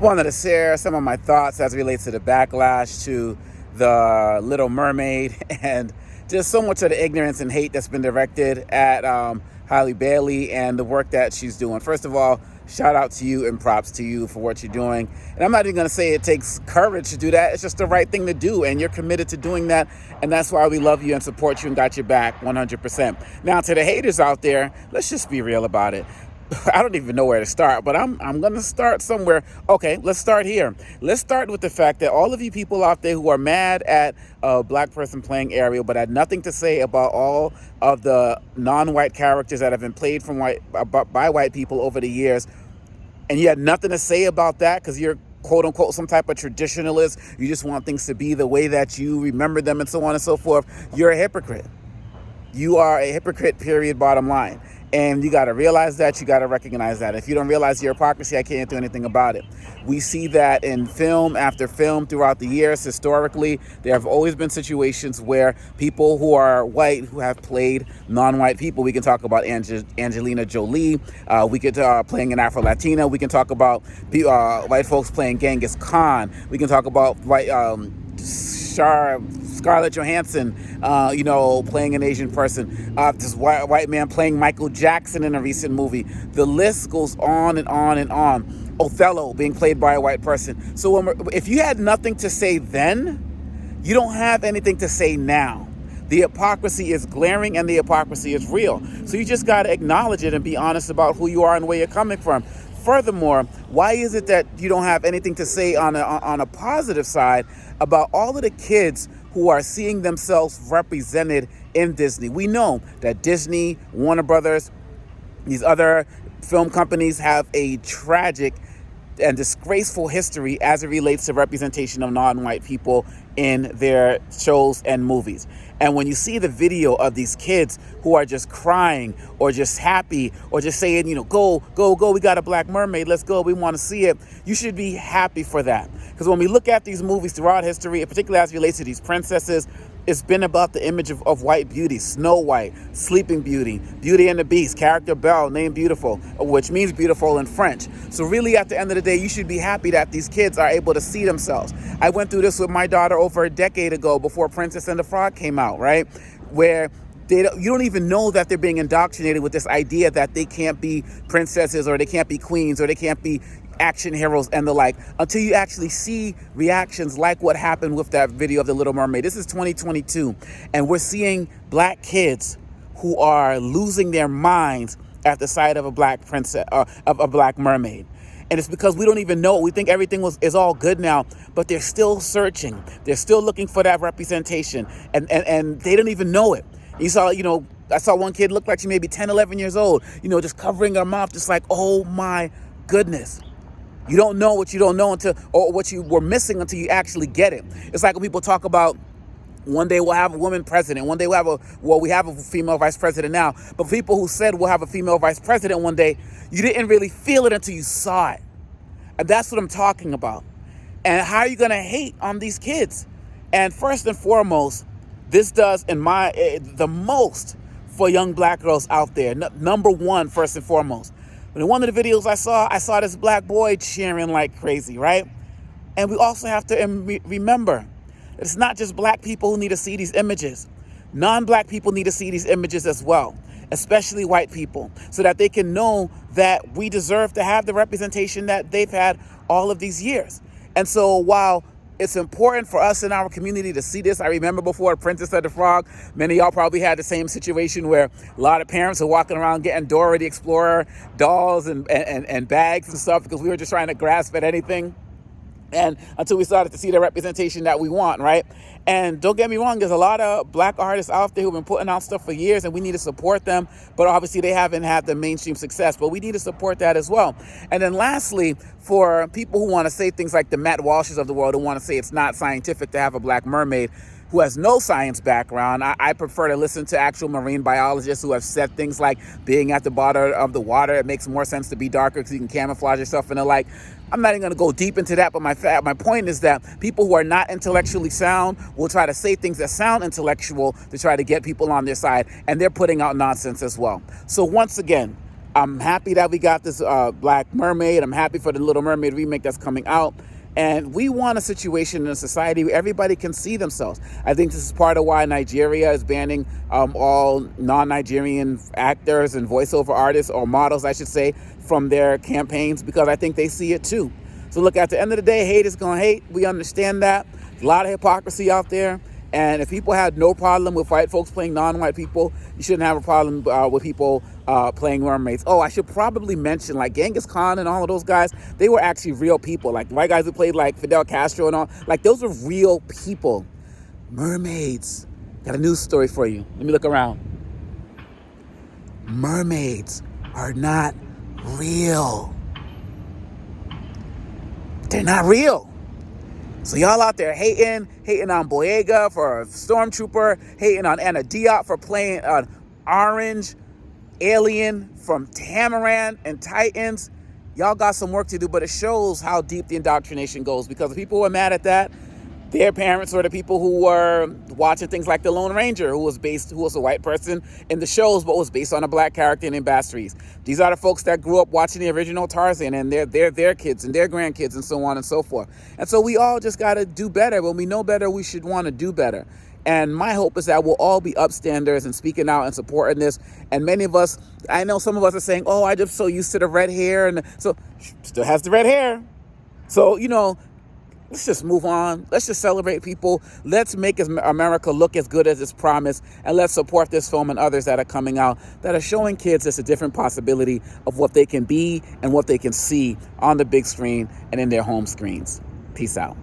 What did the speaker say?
wanted to share some of my thoughts as it relates to the backlash to the Little Mermaid and just so much of the ignorance and hate that's been directed at Halle Bailey and the work that she's doing. First of all, shout out to you and props to you for what you're doing. And I'm not even going to say it takes courage to do that. It's just the right thing to do. And you're committed to doing that. And that's why we love you and support you and got your back 100%. Now, to the haters out there, let's just be real about it. I don't even know where to start, but I'm going to start somewhere. Okay, let's start here. Let's start with the fact that all of you people out there who are mad at a black person playing Ariel, but had nothing to say about all of the non-white characters that have been played by white people over the years, and you had nothing to say about that because you're quote unquote some type of traditionalist, you just want things to be the way that you remember them and so on and so forth, you're a hypocrite. You are a hypocrite, period, bottom line. And you got to realize that, you got to recognize that. If you don't realize your hypocrisy, I can't do anything about it. We see that in film after film throughout the years. Historically, there have always been situations where people who are white who have played non-white people. We can talk about Angelina Jolie. We could playing an Afro-Latina. We can talk about white folks playing Genghis Khan. We can talk about white Scarlett Johansson, playing an Asian person. This white man playing Michael Jackson in a recent movie. The list goes on and on and on. Othello being played by a white person. So if you had nothing to say then, you don't have anything to say now. The hypocrisy is glaring and the hypocrisy is real. So you just got to acknowledge it and be honest about who you are and where you're coming from. Furthermore, why is it that you don't have anything to say on a positive side about all of the kids who are seeing themselves represented in Disney? We know that Disney, Warner Brothers, these other film companies have a tragic and disgraceful history as it relates to representation of non-white people in their shows and movies. And when you see the video of these kids who are just crying or just happy or just saying, go, we got a black mermaid, let's go, we want to see it, you should be happy for that. Because when we look at these movies throughout history, particularly as it relates to these princesses, it's been about the image of white beauty. Snow White, Sleeping Beauty, Beauty and the Beast, character Belle, named Beautiful, which means beautiful in French. So really, at the end of the day, you should be happy that these kids are able to see themselves. I went through this with my daughter over a decade ago before Princess and the Frog came out, right? Where you don't even know that they're being indoctrinated with this idea that they can't be princesses or they can't be queens or they can't be action heroes and the like, until you actually see reactions like what happened with that video of the Little Mermaid. This is 2022, and we're seeing black kids who are losing their minds at the sight of a black princess, of a black mermaid. And it's because we don't even know. We think everything is all good now, but they're still searching. They're still looking for that representation, and they don't even know it. You saw, I saw one kid look like she may be 10, 11 years old, just covering her mouth, just like, oh my goodness. You don't know what you don't know or what you were missing until you actually get it. It's like when people talk about one day we'll have a woman president. One day we have a female vice president now. But people who said we'll have a female vice president one day, you didn't really feel it until you saw it. And that's what I'm talking about. And how are you going to hate on these kids? And first and foremost, this does the most for young black girls out there. Number one, first and foremost. But in one of the videos I saw this black boy cheering like crazy, right? And we also have to remember, it's not just black people who need to see these images. Non-black people need to see these images as well, especially white people, so that they can know that we deserve to have the representation that they've had all of these years. And so while it's important for us in our community to see this. I remember before Princess and the Frog, many of y'all probably had the same situation where a lot of parents are walking around getting Dora the Explorer dolls and bags and stuff because we were just trying to grasp at anything. And until we started to see the representation that we want, right? And don't get me wrong, there's a lot of black artists out there who've been putting out stuff for years and we need to support them. But obviously they haven't had the mainstream success, but we need to support that as well. And then lastly, for people who want to say things like the Matt Walshes of the world, who want to say it's not scientific to have a black mermaid, who has no science background. I prefer to listen to actual marine biologists who have said things like being at the bottom of the water, it makes more sense to be darker because you can camouflage yourself and the like. I'm not even going to go deep into that, but my point is that people who are not intellectually sound will try to say things that sound intellectual to try to get people on their side, and they're putting out nonsense as well. So once again, I'm happy that we got this Black Mermaid. I'm happy for the Little Mermaid remake that's coming out. And we want a situation in a society where everybody can see themselves. I think this is part of why Nigeria is banning all non-Nigerian actors and voiceover artists, or models, I should say, from their campaigns, because I think they see it too. So look, at the end of the day, hate is going to hate. We understand that. There's a lot of hypocrisy out there. And if people had no problem with white folks playing non-white people, you shouldn't have a problem with people playing mermaids. Oh, I should probably mention, like, Genghis Khan and all of those guys, they were actually real people. Like the white guys who played like Fidel Castro and all, like, those are real people. Mermaids. Got a news story for you. Let me look around. Mermaids are not real. They're not real. So y'all out there hating on Boyega for a stormtrooper, hating on Anna Diop for playing an orange alien from Tamaran and Titans. Y'all got some work to do, but it shows how deep the indoctrination goes, because the people who are mad at that, their parents were the people who were watching things like The Lone Ranger, who was a white person in the shows, but was based on a black character named Bass Reeves. These are the folks that grew up watching the original Tarzan, and their kids and their grandkids and so on and so forth. And so we all just got to do better. When we know better, we should want to do better. And my hope is that we'll all be upstanders and speaking out and supporting this. And many of us, I know some of us are saying, oh, I'm just so used to the red hair. And so still has the red hair. So, let's just move on. Let's just celebrate people. Let's make America look as good as it's promised. And let's support this film and others that are coming out that are showing kids just a different possibility of what they can be and what they can see on the big screen and in their home screens. Peace out.